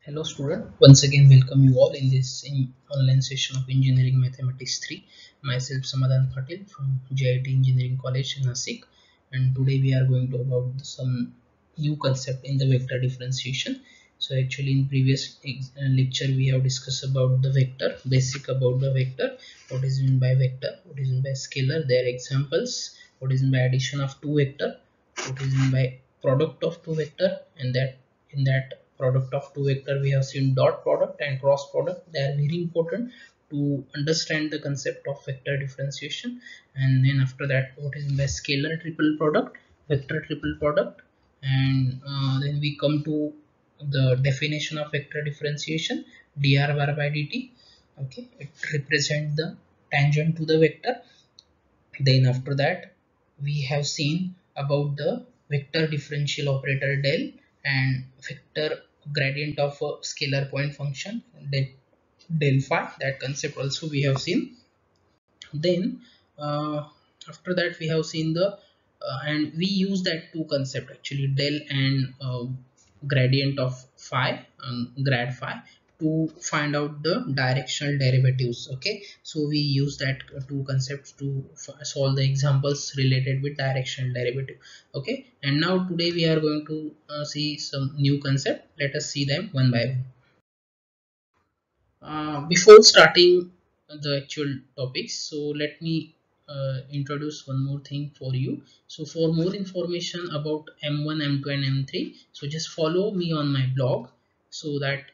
Hello student, once again welcome you all in this online session of Engineering Mathematics 3. Myself Samadhan Patil from JIT Engineering College in Nasik, and today we are going to about some new concept in the vector differentiation. So actually in previous lecture we have discussed about the vector, basic about the vector, what is meant by vector, what is meant by scalar, their examples, what is meant by addition of two vector, what is meant by product of two vector, and that in that product of two vector we have seen dot product and cross product. They are very important to understand the concept of vector differentiation. And then after that, what is by scalar triple product, vector triple product, and then we come to the definition of vector differentiation, dr bar by dt. Okay, it represents the tangent to the vector. Then after that, we have seen about the vector differential operator del and vector gradient of a scalar point function del phi. That concept also we have seen. Then after that we have seen the and we use that two concept actually, del and gradient of phi, grad phi, to find out the directional derivatives. Okay, so we use that two concepts to solve the examples related with directional derivative. Okay, and now today we are going to see some new concept. Let us see them one by one. Before starting the actual topics, so let me introduce one more thing for you. So for more information about M1, M2 and M3, so just follow me on my blog. So that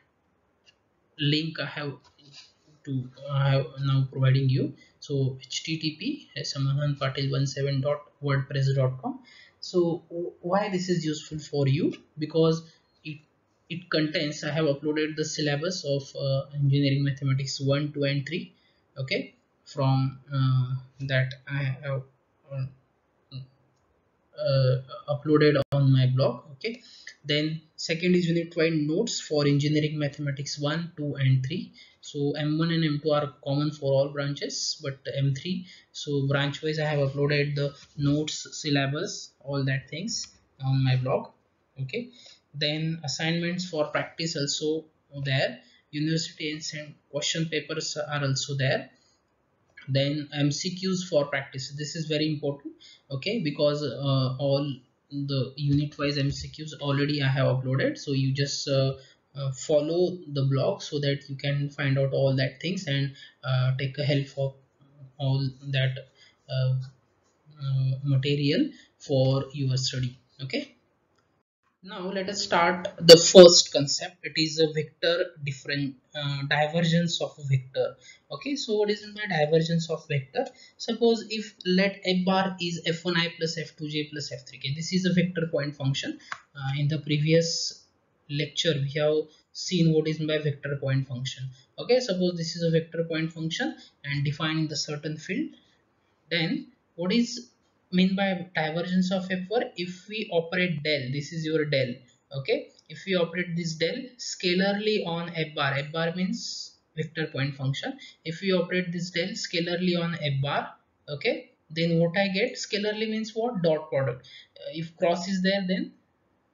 link I have now providing you. So http samadhanpatil17.wordpress.com. So why this is useful for you? Because it it contains, I have uploaded the syllabus of engineering mathematics 1, 2 and 3. Okay, from that I have uh, uploaded on my blog. Okay, then second is unit wide notes for engineering mathematics 1, 2 and 3. So M1 and M2 are common for all branches, but M3, so branch wise I have uploaded the notes, syllabus, all that things on my blog. Okay, then assignments for practice also there, university and question papers are also there. Then MCQs for practice, this is very important. Okay, because all the unit wise MCQs already I have uploaded, so you just follow the blog so that you can find out all that things and take a help of all that uh, material for your study. Okay, now let us start the first concept. It is a vector different divergence of a vector. Okay, so what is my divergence of vector? Suppose if let f bar is f1i plus f2j plus f3k. This is a vector point function. In the previous lecture we have seen what is my vector point function. Okay, suppose this is a vector point function and defining the certain field. Then what is mean by divergence of f1? If we operate del, this is your del. Okay, if we operate this del scalarly on f bar means vector point function. If we operate this del scalarly on f bar, okay, then what I get, scalarly means what, dot product. If cross is there, then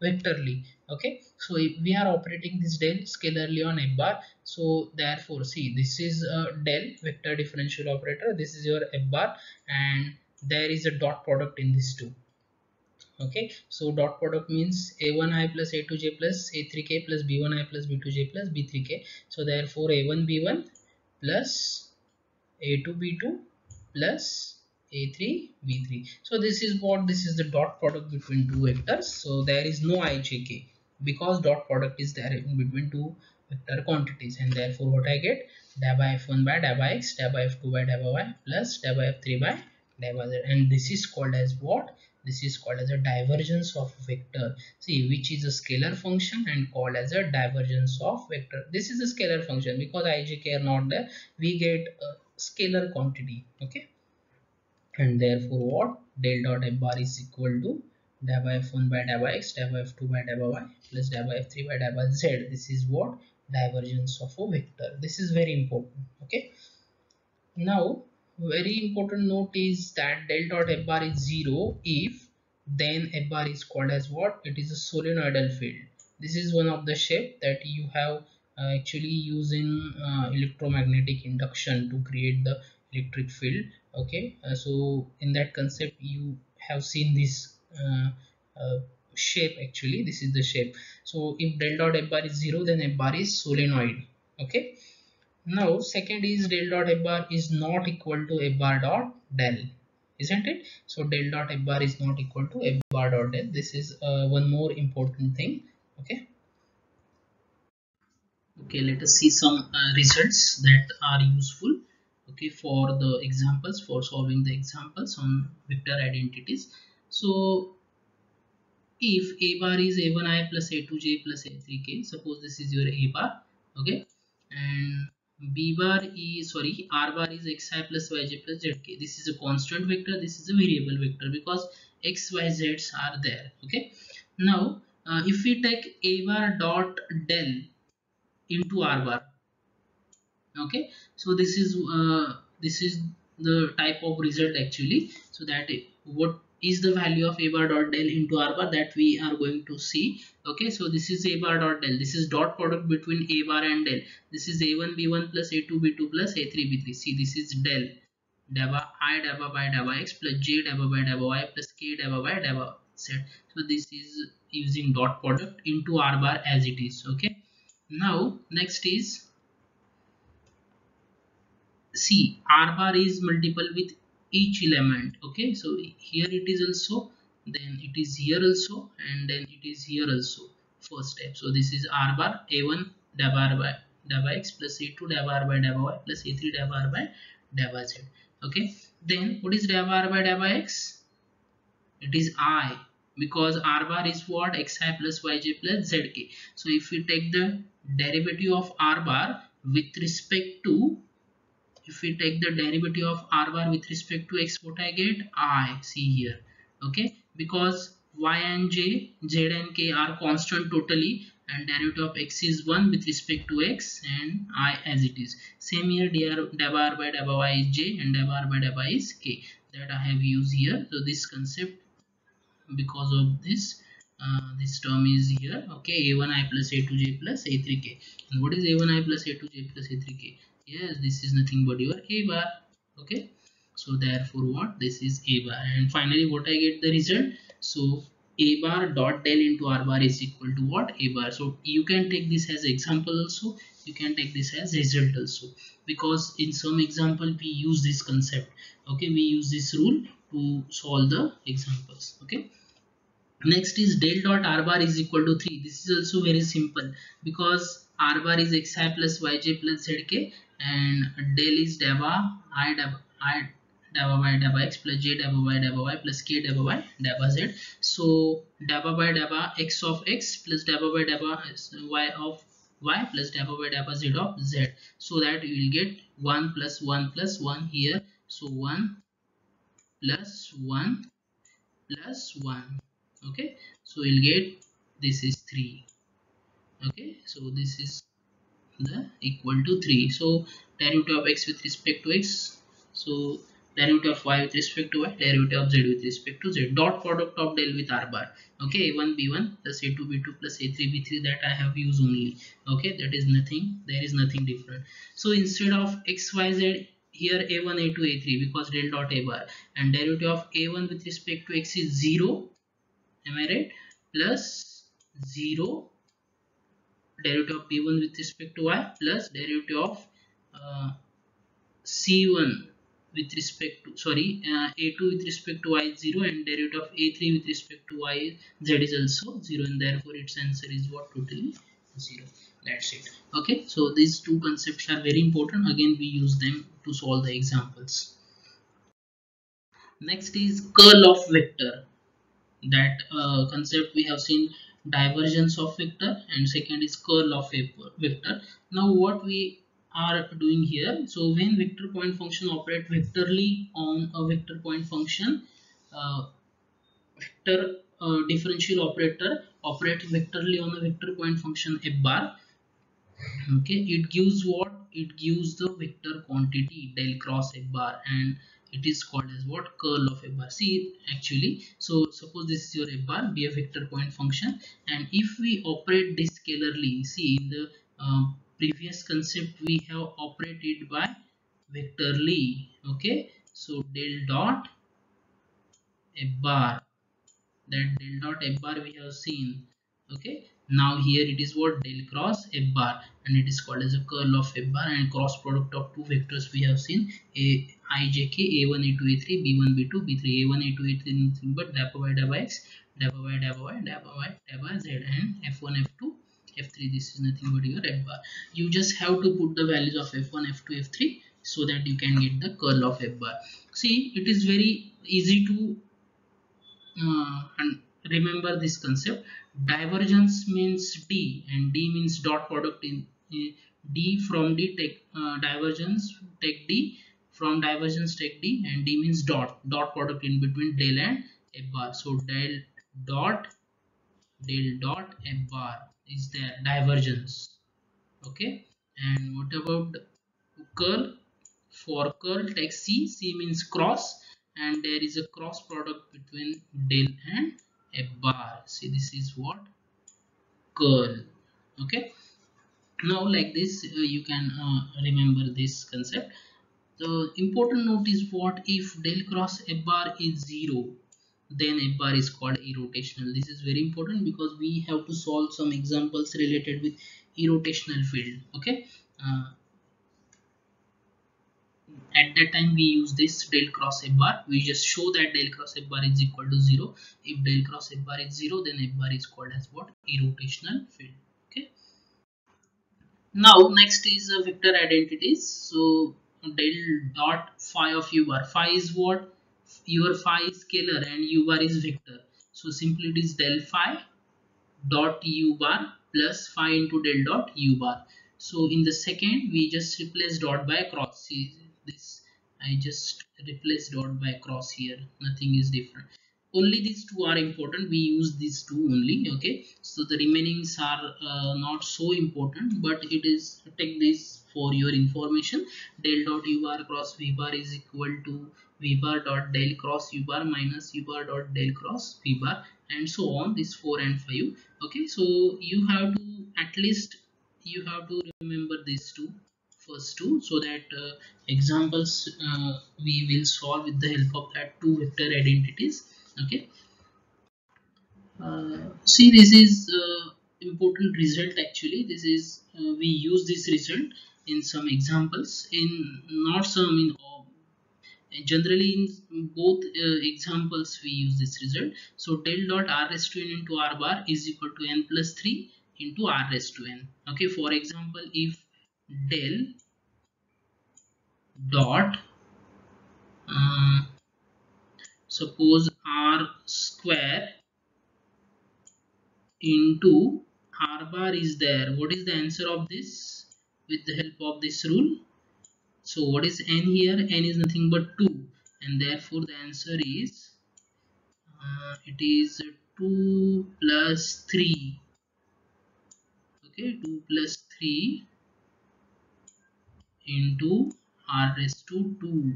vectorly. Okay, so if we are operating this del scalarly on f bar, so therefore see, this is a del vector differential operator, this is your f bar, and there is a dot product in this two. Okay, so dot product means a1i plus a2j plus a3k plus b1i plus b2j plus b3k. So therefore a1 b1 plus a2 b2 plus a3 b3. So this is what, this is the dot product between two vectors. So there is no ijk because dot product is there in between two vector quantities, and therefore what I get, da by f1 by da by x, da by f2 by da by y plus da by f3 by da by z. And this is called as what, this is called as a divergence of vector. See, which is a scalar function and called as a divergence of vector. This is a scalar function because ijk are not there, we get a scalar quantity. Okay, and therefore what, del dot f bar is equal to da by f1 by da by x, da by f2 by da by y plus da by f3 by da by z. This is what, divergence of a vector. This is very important. Okay, now very important note is that del dot f bar is 0 if then f bar is called as what, it is a solenoidal field. this is one of the shape that you have actually used in electromagnetic induction to create the electric field. Okay, so in that concept you have seen this uh, shape. Actually this is the shape. So if del dot f bar is 0, then f bar is solenoid. Okay, now second is del dot f bar is not equal to f bar dot del, isn't it? So del dot f bar is not equal to f bar dot del. This is one more important thing. Okay, okay, let us see some results that are useful, okay, for the examples, for solving the examples on vector identities. So if a bar is a1i plus a2j plus a3k, suppose this is your a bar, okay, and b bar is, sorry, r bar is xi plus yj plus zk. This is a constant vector, this is a variable vector, because x y z's are there. Okay, now if we take a bar dot del into r bar, okay, so this is the type of result actually. So that what is the value of a bar dot del into r bar, that we are going to see. Okay, so this is a bar dot del, this is dot product between a bar and del. This is a1 b1 plus a2 b2 plus a3 b3. See, this is del deva I deva by deva x plus j deva by deva y plus k deva by deva z. So this is using dot product into r bar as it is. Okay, now next is, see, r bar is multiple with each element. Okay, so here it is also, then it is here also, and then it is here also. First step, so this is r bar a1 deva r by deva x plus a2 deva r by deva y plus a3 deva r by deva z. Okay, then what is deva r by deva x? It is I, because r bar is what? Xi plus yj plus zk. So if we take the derivative of r bar with respect to, if we take the derivative of r bar with respect to x, what I get? I. See here. Okay, because y and j, z and k are constant totally, and derivative of x is 1 with respect to x and I as it is. Same here, deva r by deva y is j and deva r by deva is k, that I have used here. So this concept, because of this, this term is here. Okay, a1i plus a2j plus a3k. And what is a1i plus a2j plus a3k? Yes, this is nothing but your a bar. Okay, so therefore what? This is a bar. And finally what I get the result? So a bar dot del into r bar is equal to what? A bar. So you can take this as example also, you can take this as result also, because in some example we use this concept. Okay, we use this rule to solve the examples. Okay, next is del dot r bar is equal to 3. This is also very simple, because r bar is xi plus yj plus zk, and del is deva I deva by deva x plus j deva by deva y plus k deva by deva z. So deva by deva x of x plus deva by deva y of y plus deva by deva z of z. So that you will get 1 plus 1 plus 1 here. So 1 plus 1 plus 1. Okay, so we'll get, this is 3. Okay, so this is the equal to 3. So derivative of x with respect to x, so derivative of y with respect to y, derivative of z with respect to z, dot product of del with r bar. Okay, a1 b1 plus a2 b2 plus a3 b3, that I have used only. Okay, that is nothing, there is nothing different. So instead of x y z, here a1 a2 a3, because del dot a bar, and derivative of a1 with respect to x is 0, am I right, plus 0 derivative of b1 with respect to y plus derivative of c1 with respect to, sorry, a2 with respect to y is 0, and derivative of a3 with respect to y z is also 0, and therefore its answer is what? Totally 0. That's it. Okay, so these two concepts are very important, again we use them to solve the examples. Next is curl of vector. That concept we have seen, divergence of vector, and second is curl of a vector. Now what we are doing here, so when vector point function operate vectorally on a vector point function, uh, vector differential operator operate vectorally on a vector point function f bar. Okay, it gives what? It gives the vector quantity del cross f bar, and it is called as what? Curl of a bar. See actually, so suppose this is your a bar, be a vector point function, and if we operate this scalarly, see in the previous concept we have operated by vectorly. Okay, so del dot a bar, that del dot f bar we have seen. Okay, now here it is what? Del cross f bar, and it is called as a curl of f bar, and cross product of two vectors we have seen, a ijk a1 a2 a3 b1 b2 b3, a1 a2 a3 nothing but dapper y dapper x, dapper y dapper y dapper y dapper z, and f1 f2 f3, this is nothing but your f bar. You just have to put the values of f1 f2 f3 so that you can get the curl of f bar. See, it is very easy to and remember this concept. Divergence means d, and d means dot product in d from d, take divergence, take d, from divergence take d, and d means dot product in between del and f bar. So del dot f bar is there, divergence. Okay, and what about curl? For curl, take c, c means cross, and there is a cross product between del and a bar. See, this is what? Curl. Okay, now like this you can remember this concept. The important note is what? If del cross a bar is 0, then a bar is called irrotational. This is very important because we have to solve some examples related with irrotational field. Okay, uh, at that time we use this del cross a bar. We just show that del cross a bar is equal to 0. If del cross a bar is 0, then a bar is called as what? Irrotational field. Okay, now next is vector identities. So del dot phi of u bar, phi is what? Your phi is scalar and u bar is vector, so simply it is del phi dot u bar plus phi into del dot u bar. So in the second we just replace dot by cross. See this, I just replace dot by cross here, nothing is different. Only these two are important, we use these two only. Okay, so the remainings are not so important, but it is, take this for your information. Del dot u bar cross v bar is equal to v bar dot del cross u bar minus u bar dot del cross v bar, and so on, this 4 and 5. Okay, so you have to, at least you have to remember these two, first two, so that examples we will solve with the help of that two vector identities. Okay, see, this is important result. Actually, this is we use this result in some examples, in not some, in all, generally in both examples we use this result. So del dot r raised to n into r bar is equal to n plus 3 into r raised to n. Okay, for example, if del dot suppose r square into r bar is there, what is the answer of this with the help of this rule? So what is n here? N is nothing but 2, and therefore the answer is it is 2 plus 3. Okay, 2 plus 3 into r raised to 2,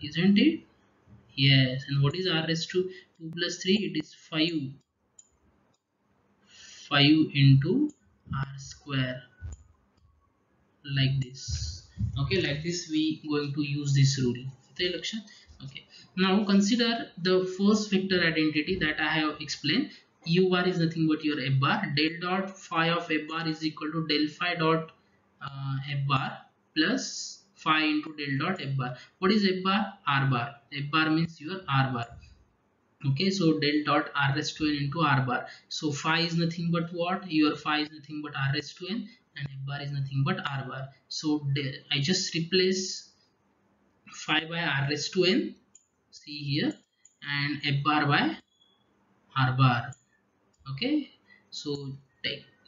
isn't it? Yes, and what is r raised to 2 plus 3? It is 5. 5 into r square, like this. Okay, like this we going to use this rule. Okay, now consider the first vector identity that I have explained. U bar is nothing but your f bar. Del dot phi of f bar is equal to del phi dot f bar plus phi into del dot f bar. What is f bar? R bar. F bar means your R bar. Okay, so del dot r raised to n into r bar. So phi is nothing but what? Your phi is nothing but r raised to n, and f bar is nothing but r bar. So I just replace phi by r raised to n, see here, and f bar by r bar. Okay, so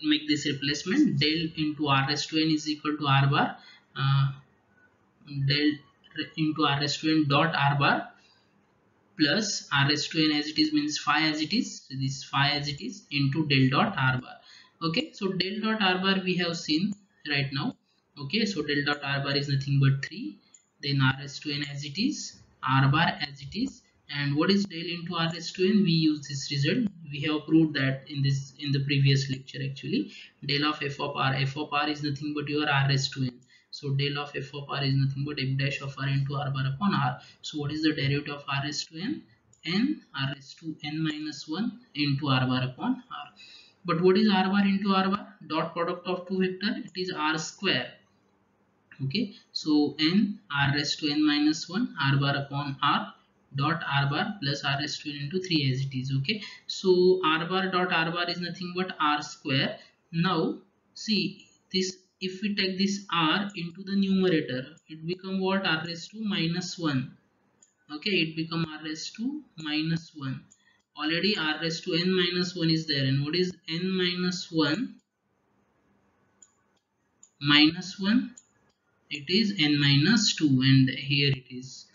make this replacement. Del into r raised to n is equal to r bar, del into r raised to n dot r bar plus r raised to n as it is, means phi as it is, so this phi as it is, into del dot r bar. Okay, so del dot r bar we have seen right now. Okay, so del dot r bar is nothing but 3. then r raised to n as it is, r bar as it is. And what is del into r raised to n? We use this result. We have proved that in the previous lecture actually. Del of f of r, f of r is nothing but your r raised to n. So del of f of r is nothing but f dash of r into r bar upon r. So what is the derivative of r raised to n? N r raised to n minus 1 into r bar upon r. But what is r bar into r bar? Dot product of two vector, it is r square. Okay, so n r raised to n minus 1 r bar upon r dot r bar plus r raised to n into 3 as it is. Okay, so r bar dot r bar is nothing but r square. Now see this, if we take this r into the numerator, it become what? R raised to minus 1. Okay, it become r raised to minus 1. Already r raised to n minus 1 is there, and what is n minus 1 minus 1? It is n minus 2, and here it is.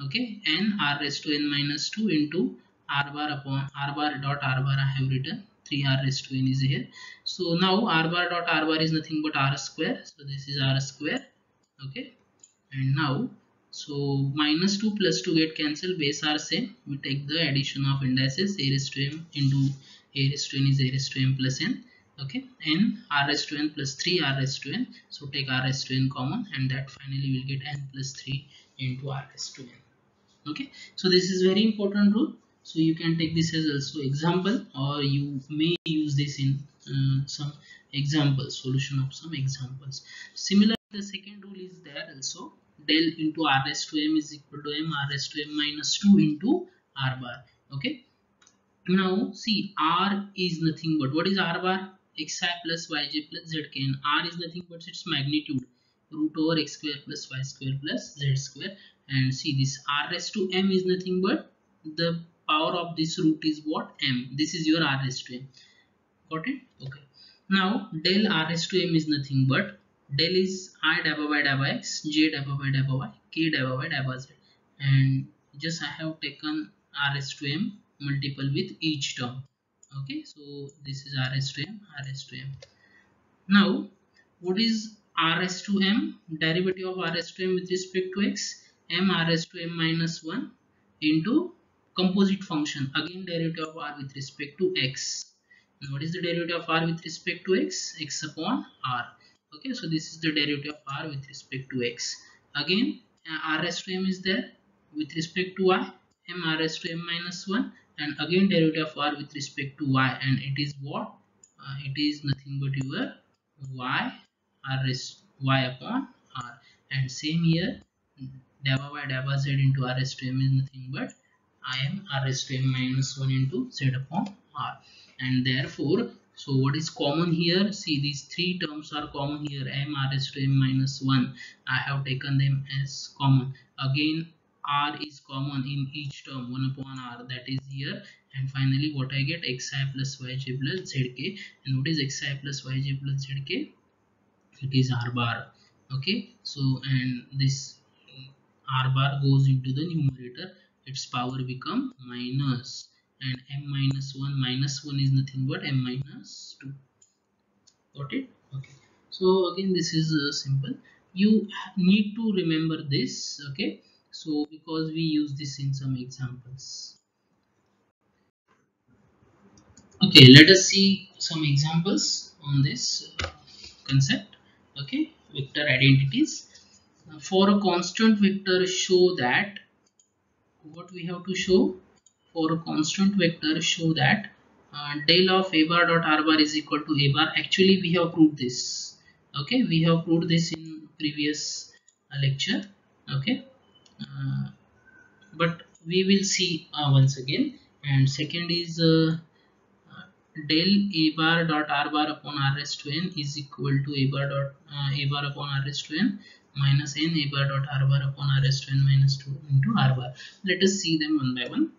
Okay, n r raised to n minus 2 into r bar upon r bar dot r bar. I have written 3r raised to n is here. So now r bar dot r bar is nothing but r square, so this is r square. Okay, and now so minus 2 plus 2 get cancelled, base are same. We take the addition of indices, a raised to m into a raised to n is a raised to m plus n. Okay, n r raised to n plus 3 r raised to n. So take r raised to n common, and that finally will get n plus 3 into r raised to n. Okay, so this is very important rule. So you can take this as also example, or you may use this in some examples, solution of some examples. Similar, the second rule is there also. Del into r raised to m is equal to m r raised to m minus 2 into r bar. Okay, now see, r is nothing but, what is r bar? Xi plus yj plus zk, and r is nothing but its magnitude, root over x square plus y square plus z square. And see, this r raised to m is nothing but the power of this root is what? M. This is your r raised to m. Got it? Okay, now del r raised to m is nothing but del is I dabba by dabba x, j dabba by dabba y, k dabba by dabba z, and just I have taken r raised to m multiple with each term. Okay, so this is r raised to m, r raised to m. Now what is r raised to m? Derivative of r raised to m with respect to x, m r raised to m minus 1 into composite function, again derivative of r with respect to x. And what is the derivative of r with respect to x? X upon r. Okay, so this is the derivative of r with respect to x. Again r raised to m is there with respect to y, m r raised to m minus 1, and again derivative of r with respect to y, and it is what? It is nothing but your y r raised y upon r. And same here, dabba by dabba z into r raised to m is nothing but I am r raised to m minus 1 into z upon r. And therefore, so what is common here? See, these three terms are common here, m r raised to m minus 1. I have taken them as common. Again r is common in each term, 1 upon r, that is here. And finally what I get? Xi plus yj plus zk. And what is xi plus yj plus zk? It is r bar. Okay, so and this r bar goes into the numerator, its power become minus, and m minus 1 is nothing but m minus 2. Got it? Okay, so again this is simple. You need to remember this. Okay, so because we use this in some examples. Okay, let us see some examples on this concept. Okay, vector identities. For a constant vector, show that, what we have to show? For a constant vector, show that del of a bar dot r bar is equal to a bar. Actually we have proved this. Okay, we have proved this in previous lecture. Okay, but we will see once again. And second is del a bar dot r bar upon r raised to n is equal to a bar dot a bar upon r raised to n minus n a bar dot r bar upon r raised to n minus 2 into r bar. Let us see them one by one.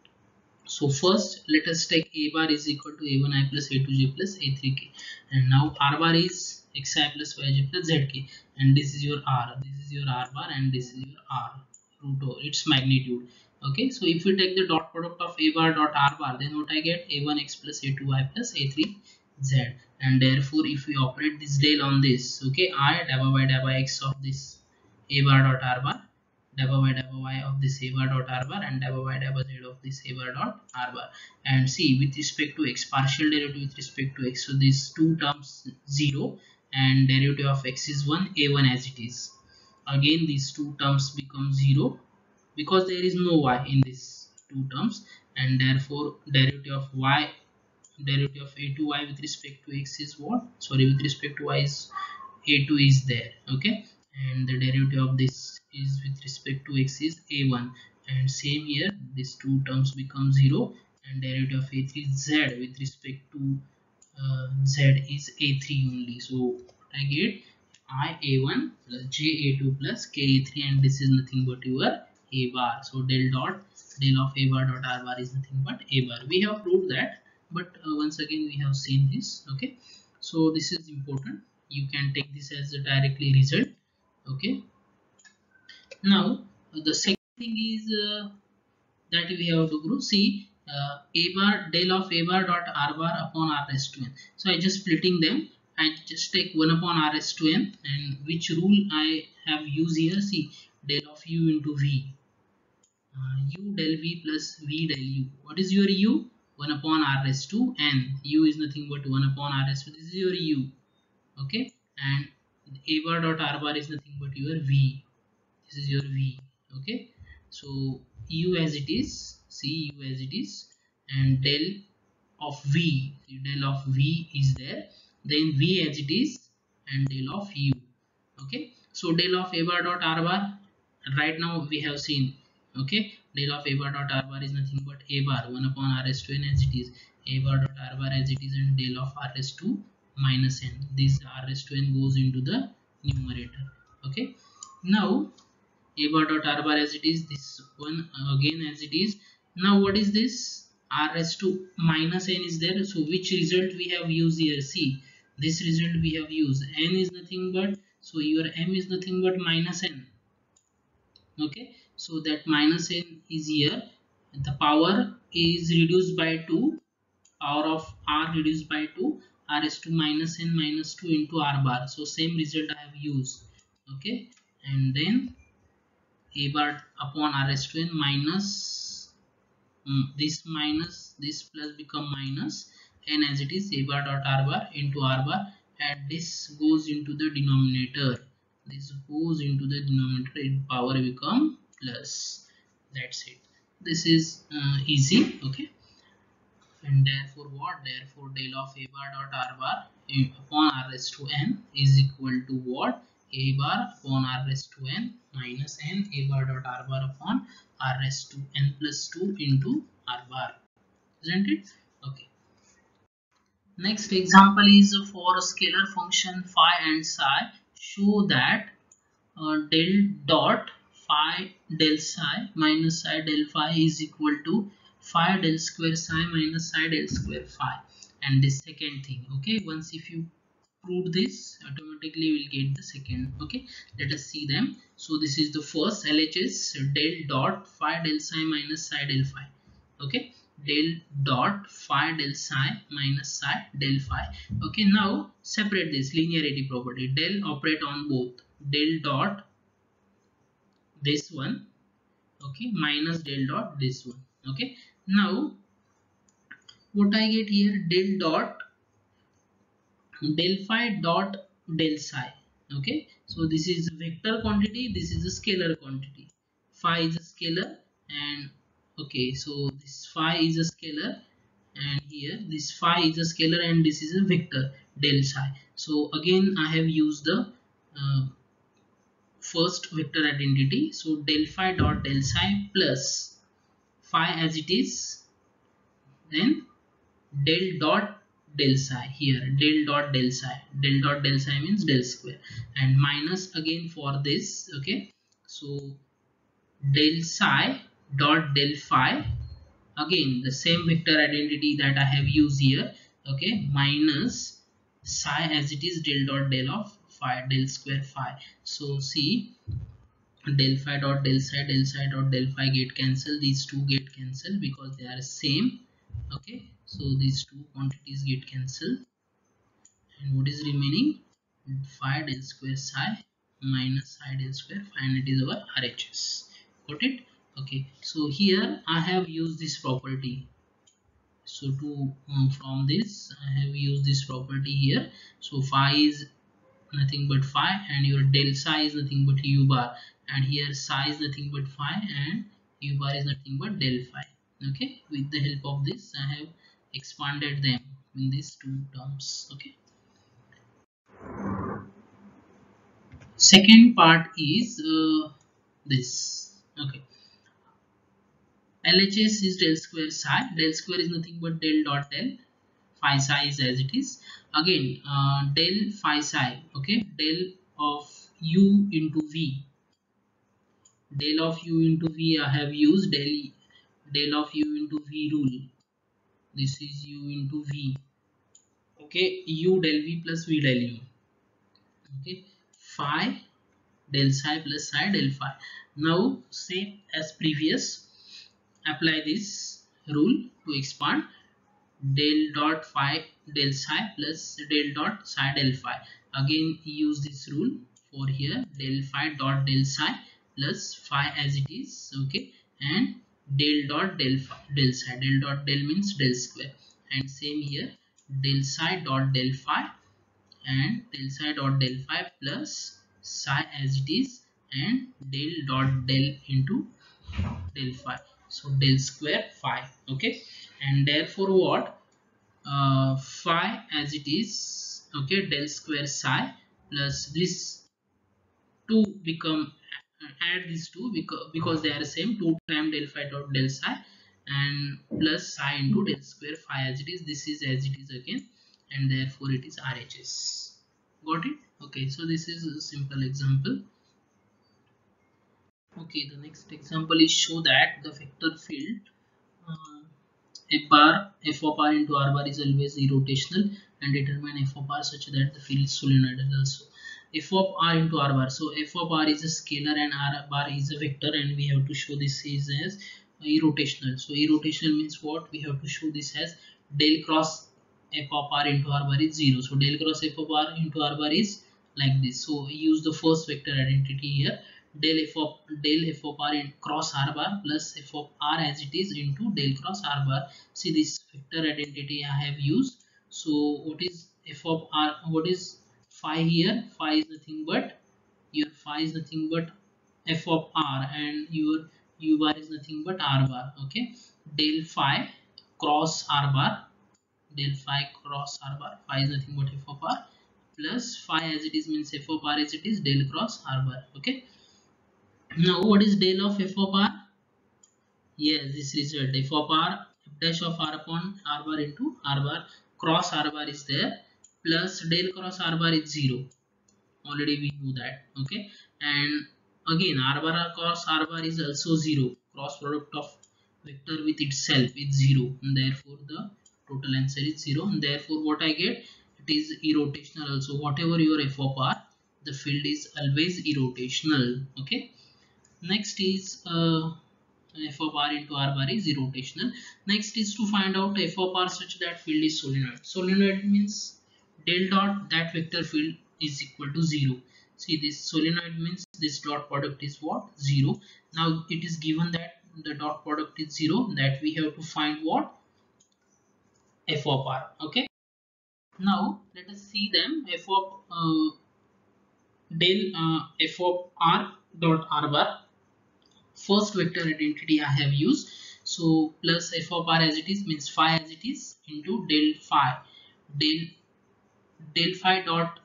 So first let us take a bar is equal to a1i plus a2j plus a3k, and now r bar is xi plus yj plus zk, and this is your r, this is your r bar, and this is your r root over its magnitude. Okay, so if we take the dot product of a bar dot r bar, then what I get? a1x plus a2y plus a3z. And therefore if we operate this del on this, okay, I dabba by dabba x of this a bar dot r bar dabba y of this a bar dot r bar and dabba z of this a bar dot r bar. And see, with respect to x, partial derivative with respect to x, so these two terms 0 and derivative of x is 1, a1 as it is. Again these two terms become 0 because there is no y in these two terms, and therefore derivative of y, derivative of a2y with respect to x is what, sorry, with respect to y is a2 is there. Okay, and the derivative of this is with respect to x is a1, and same here these two terms become 0 and derivative of a3 z with respect to z is a3 only. So I get I a1 plus j a2 plus k a3, and this is nothing but your a bar. So del of a bar dot r bar is nothing but a bar. We have proved that, but once again we have seen this. Okay, so this is important, you can take this as a directly result. Okay, now the second thing is that we have to prove. See, a bar del of a bar dot r bar upon r raised to n. So I just splitting them. I just take 1 upon r raised to n, and which rule I have used here. See, del of u into v, u del v plus v del u. What is your u? 1 upon r raised to n. U is nothing but 1 upon r raised to, this is your u. Okay, and a bar dot r bar is nothing but your v, this is your v. Okay, so u as it is, see u as it is, and del of v, see, del of v is there, then v as it is, and del of u. Okay, so del of a bar dot r bar, right now we have seen. Okay, del of a bar dot r bar is nothing but a bar 1 upon r raised to n as it is, a bar dot r bar as it is, and del of r raised to minus n, this r raised to n goes into the numerator. Okay, now a bar dot r bar as it is, this one again as it is. Now what is this? R raised to minus n is there, so which result we have used here? See, this result we have used, n is nothing but, so your m is nothing but minus n. Okay, so that minus n is here, the power is reduced by 2, power of r reduced by 2, r is to minus n minus 2 into r bar, so same result I have used. Okay, and then a bar upon r raised to n minus this minus this plus become minus n as it is, a bar dot r bar into r bar, and this goes into the denominator, this goes into the denominator, in power become plus. That's it, this is easy. Okay, and therefore what, therefore del of a bar dot r bar upon r raised to n is equal to what, a bar upon r raised to n minus n a bar dot r bar upon r raised to n plus 2 into r bar, isn't it? Okay, next example is for a scalar function phi and psi. Show that del dot phi del psi minus psi del phi is equal to phi del square psi minus psi del square phi. And this second thing, okay, once if you prove this, automatically we'll get the second. Okay, let us see them. So this is the first, LHS del dot phi del psi minus psi del phi. Okay, del dot phi del psi minus psi del phi. Okay, now separate this linearity property, del operate on both, del dot this one, okay, minus del dot this one. Okay, now what I get here, del dot del phi dot del psi. Okay, so this is a vector quantity, this is a scalar quantity, phi is a scalar, and okay, so this phi is a scalar, and here this phi is a scalar, and this is a vector del psi. So again I have used the first vector identity, so del phi dot del psi plus phi as it is, then del dot del psi, here del dot del psi, del dot del psi means del square, and minus again for this. Okay, so del psi dot del phi, again the same vector identity that I have used here. Okay, minus psi as it is, del dot del of phi del square phi. So see, del phi dot del psi dot del phi get cancelled, these two get cancelled because they are same. Okay, so these two quantities get cancelled, and what is remaining, phi del square psi minus psi del square phi, and it is our RHS. Got it? Okay, so here I have used this property. So to from this I have used this property here. So phi is nothing but phi, and your del psi is nothing but u bar, and here psi is nothing but phi, and u bar is nothing but del phi. Okay, with the help of this I have expanded them in these two terms. Okay, second part is this. Okay, LHS is del square psi. Del square is nothing but del dot del. Phi psi is as it is. Again, del phi psi. Okay, del of u into v. Del of u into v I have used del of u into v rule. This is u into v. Okay, u del v plus v del u. Okay, phi del psi plus psi del phi. Now same as previous, apply this rule to expand. Del dot phi del psi plus del dot psi del phi. Again use this rule for here, del phi dot del psi plus phi as it is. Okay, and del dot del phi del psi. Del dot del means del square, and same here, del psi dot del phi and del psi dot del phi plus psi as it is, and del dot del into del phi. So del square phi. Okay, and therefore what, phi as it is. Okay, del square psi plus this 2 become, add these two because they are same, 2 times del phi dot del psi and plus psi into del square phi as it is. This is as it is again, and therefore it is RHS. Got it? Okay, so this is a simple example. Okay, the next example is show that the vector field uh, f bar f of r into r bar is always irrotational, and determine f of r such that the field is solenoidal also. F of r into r bar, so f of r is a scalar and r bar is a vector, and we have to show this is as irrotational. So irrotational means what, we have to show this as del cross f of r into r bar is 0. So del cross f of r into r bar is like this. So use the first vector identity here, del f of r in cross r bar plus f of r as it is into del cross r bar. See this vector identity I have used. So what is f of r, what is phi here? Phi is nothing but, your phi is nothing but f of r, and your u bar is nothing but r bar. Okay, del phi cross r bar, del phi cross r bar, phi is nothing but f of r plus phi as it is means f of r as it is del cross r bar. Okay, now what is del of f of r? Yes, this result f of r, f dash of r upon r bar into r bar, cross r bar is there, plus del cross r bar is 0. Already we know that. Okay, and again r bar cross r bar is also 0. Cross product of vector with itself is 0, and therefore the total answer is 0, and therefore what I get, it is irrotational also. Whatever your f of r, the field is always irrotational. Okay, next is f of r into r bar is rotational. Next is to find out f of r such that field is solenoid. Solenoid means del dot that vector field is equal to 0. See this solenoid means this dot product is what, 0. Now it is given that the dot product is 0, that we have to find what, f of r. Okay, now let us see them. F of del f of r dot r bar, first vector identity I have used. So plus f of r as it is means phi as it is into del phi, del phi dot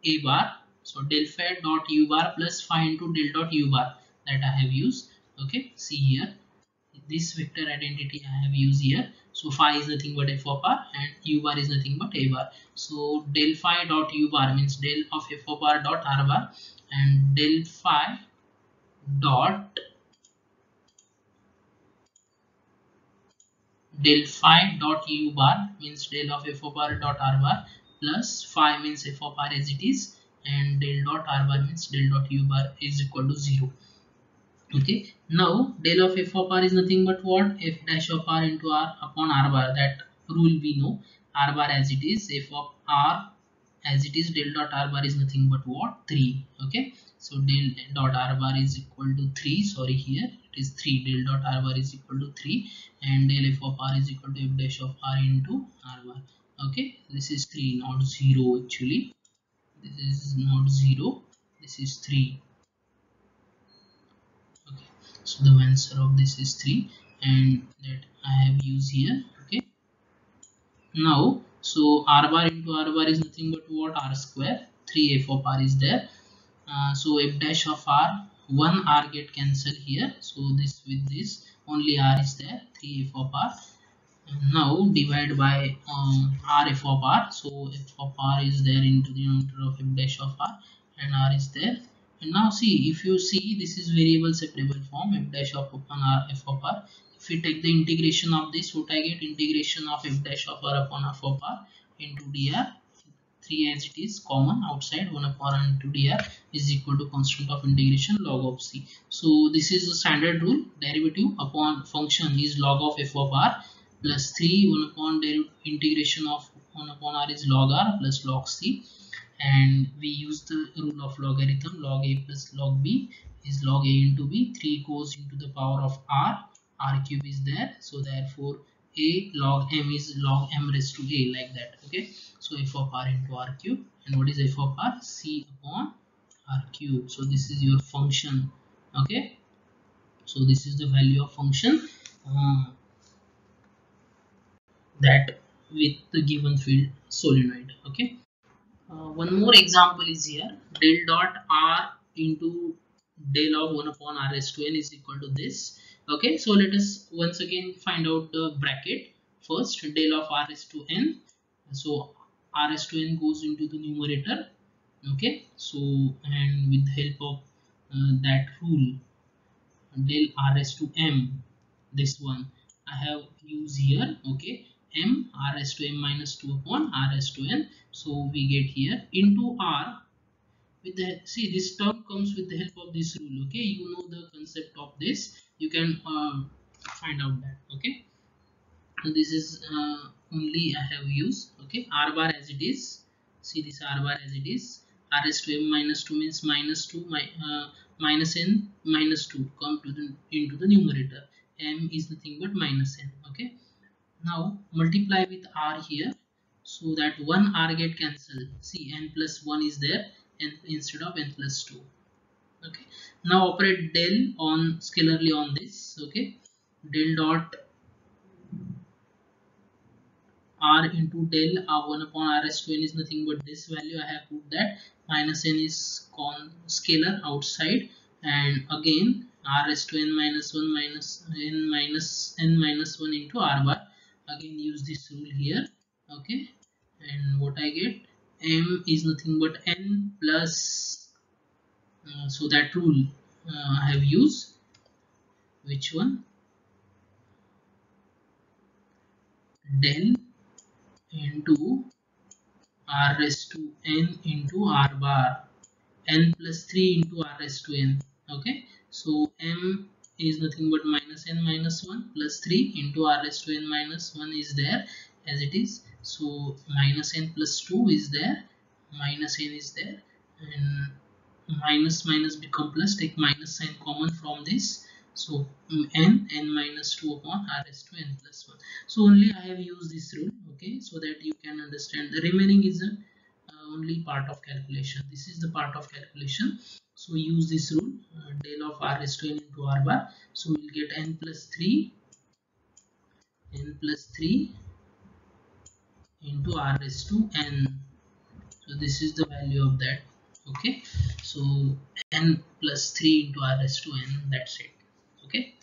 a bar. So del phi dot u bar plus phi into del dot u bar, that I have used. Okay, see here this vector identity I have used here. So phi is nothing but f of r and u bar is nothing but a bar. So del phi dot u bar means del of f of r dot r bar, and del phi dot del phi dot u bar means del of f of r dot r bar plus phi means f of r as it is, and del dot r bar means del dot u bar is equal to 0. Okay, now del of f of r is nothing but what, f dash of r into r upon r bar, that rule we know. R bar as it is, f of r as it is, del dot r bar is nothing but what, 3. Okay, So del dot r bar is equal to 3, sorry, here it is 3, del dot r bar is equal to 3, and del f of r is equal to f dash of r into r bar. Okay, this is 3, not 0 actually. This is not 0, this is 3. Okay, so the answer of this is 3, and that I have used here. Okay, now so r bar into r bar is nothing but what, r square. 3 f of r is there. So f dash of r, 1 r get cancelled here, so this with this only r is there, 3 f of r. And now divide by r f of r, so f of r is there into the denominator of f dash of r, and r is there. And now see, if you see, this is variable separable form, f dash of upon r f of r. If we take the integration of this, what I get, integration of f dash of r upon f of r into dr. 3 as it is common outside, 1 upon into dr is equal to constant of integration log of c. So this is the standard rule, derivative upon function is log of f of r plus 3, 1 upon integration of 1 upon r is log r plus log c. And we use the rule of logarithm, log a plus log b is log a into b. 3 goes into the power of r cube is there, so therefore a log m is log m raised to a, like that. Okay, so f of r into r cube, and what is f of r, c upon r cube. So this is your function. Okay, so this is the value of function that with the given field solenoid. Okay, one more example is here, del dot r into del of 1 upon r raised to n is equal to this. Okay, so let us once again find out the bracket. First, del of r raised to n, so r raised to n goes into the numerator. Okay, so and with the help of that rule, del r raised to m, this one I have used here. Okay, m r raised to m minus 2 upon r raised to n, so we get here into r with the, see, this term comes with the help of this rule. Okay, you know the concept of this, you can find out that. Okay, and this is only I have used. Okay, r bar as it is, see this r bar as it is, r raised to m minus 2 means minus 2 minus n minus 2 come to the into the numerator, m is nothing but minus n. Okay, now multiply with r here, so that 1 r get cancelled. See, n plus 1 is there, and instead of n plus 2. Okay, now operate del on scalarly on this. Okay, del dot r into del 1 upon r raised to n is nothing but this value. I have put that minus n is scalar outside, and again r raised to n minus 1 minus n minus 1 into r bar. Again use this rule here. Okay, and what I get, m is nothing but n plus so that rule I have used, which one, del into r raised to n into r bar, n plus 3 into r raised to n. Okay, so m is nothing but minus n minus 1 plus 3 into r raised to n minus 1 is there as it is, so minus n plus 2 is there, minus n is there, and minus minus become plus, take minus sign common from this, so n minus 2 upon r raised to n plus 1. So only I have used this rule. Okay, so that you can understand, the remaining is a only part of calculation. This is the part of calculation, so use this rule, del of r raised to n into r bar, so we'll get n plus 3 into r raised to n. So this is the value of that. Okay, so n plus 3 into r raised to n, that's it. Okay,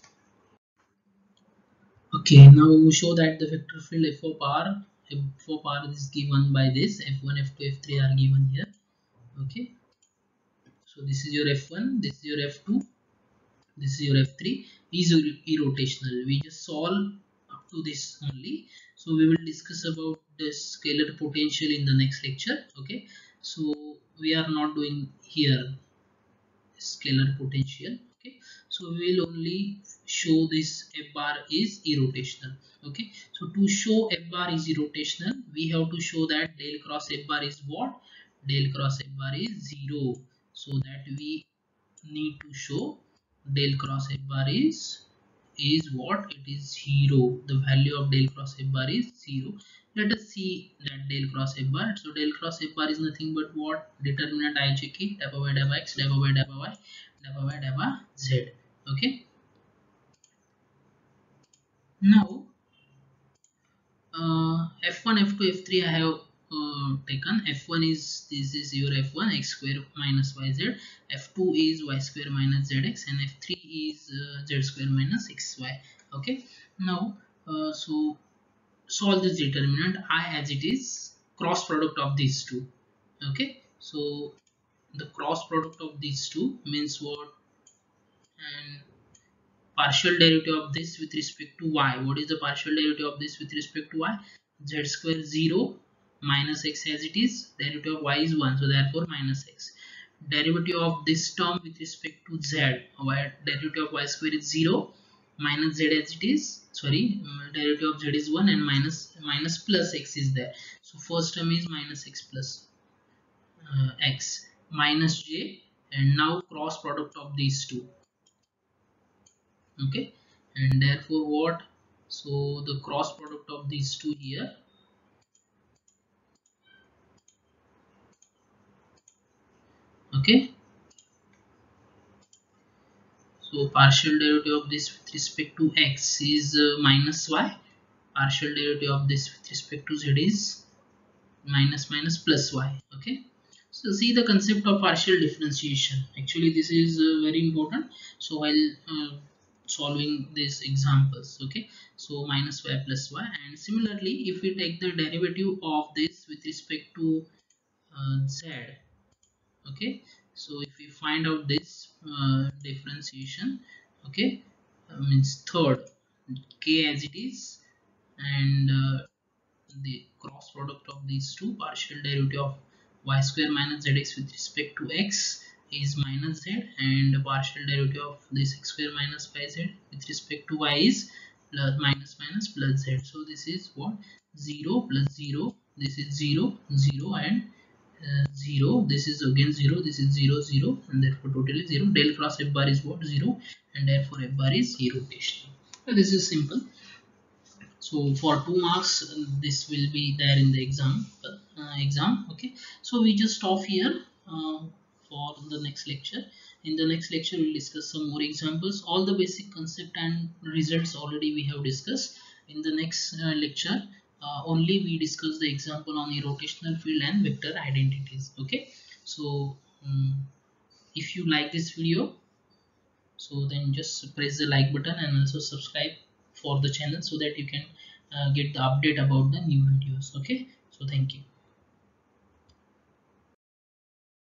okay, now we show that the vector field f of r is given by this, f1 f2 f3 are given here. Okay, so this is your f1, this is your f2, this is your f3, is irrotational. We just solve up to this only, so we will discuss about the scalar potential in the next lecture. Okay, so we are not doing here scalar potential. Okay, so we will only show this f bar is irrotational. Okay, so to show f bar is irrotational, we have to show that del cross f bar is what, del cross f bar is 0. so that we need to show del cross f bar is what? It is 0. The value of del cross f bar is 0. Let us see that del cross f bar. So del cross f bar is nothing but what? Determinant ijk dabba by dabba x dabba by dabba y dabba by dabba z. Okay, now f1 f2 f3 I have taken. F1 is, this is your f1 x square minus yz, f2 is y square minus zx, and f3 is z square minus xy. Okay, now so solve this determinant I as it is cross product of these two. Okay, so the cross product of these two means what? And partial derivative of this with respect to y. What is the partial derivative of this with respect to y? Z square 0 minus x as it is. Derivative of y is 1, so therefore minus x. Derivative of this term with respect to z, derivative of y square is 0 minus z as it is. Sorry, derivative of z is 1 and minus plus x is there. So first term is minus x plus x minus j, and now cross product of these two. Okay, and therefore what? So the cross product of these two here, okay, so partial derivative of this with respect to x is minus y, partial derivative of this with respect to z is minus plus y. Okay, so see the concept of partial differentiation, actually this is very important. So while solving these examples, okay, so minus y plus y, and similarly if we take the derivative of this with respect to z. Okay, so if we find out this differentiation, okay, means third k as it is, and the cross product of these two, partial derivative of y square minus zx with respect to x is minus z, and the partial derivative of this x square minus 5z with respect to y is plus minus plus z. So this is what? 0 plus 0, this is 0 0 and 0, this is again 0, this is 0 0, and therefore totally 0. Del cross f bar is what? 0, and therefore f bar is 0 rotation. So this is simple. So for 2 marks this will be there in the exam. Okay, so we just stop here for the next lecture. In the next lecture we'll discuss some more examples. All the basic concept and results already we have discussed. In the next lecture only we discuss the example on the rotational field and vector identities. Okay, so if you like this video, so then just press the like button and also subscribe for the channel so that you can get the update about the new videos. Okay, so thank you.